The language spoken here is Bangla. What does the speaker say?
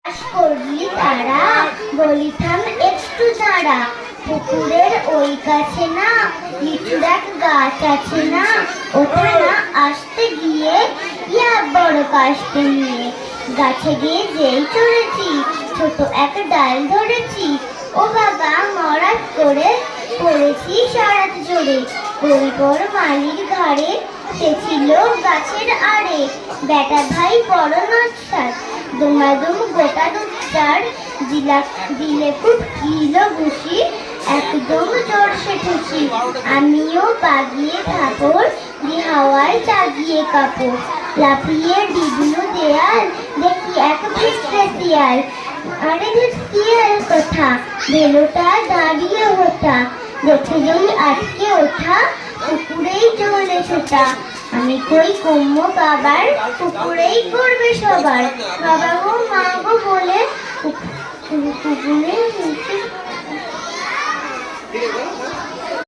চাষ করলি তারা, বলিথাম একটু দাঁড়া। পুকুরের ওই কাছে না লিচুর এক গাছ আছে না, ওখানে আসতে গিয়ে ইয়া বড় কাশতে নিয়ে গাছে গিয়ে যেই চড়েছি, ছোট এক ডাল ধরেছি। ও বাবা, মরাত করে পড়েছি সারাত জোরে। পরিকর মালির ঘাড়ে, সে ছিল গাছের আড়ে। বেটা ভাই বড় নচ্ছার, দুমাদুম গোটা দুধচার। দিলে খুব কিলো ঘুষি, একদম জোরসে ঠুসি। আমিও বাগিয়ে থাপড়, হাওয়ায় চাগিয়ে কাপড়। লাফিয়ে ডিবলু দেয়াল, দেখি এক ভিতরে শিয়াল। আরে শিয়াল কথা, ভেলোটা দাঁড়িয়ে ওঠা। দেখে যেই আটকে ওঠা, পুকুরেই চলে ছোটা। আমি কই কম্য বাবার, পুকুরেই করবে সবার। বাবা গো মা গো বলে পুকুরে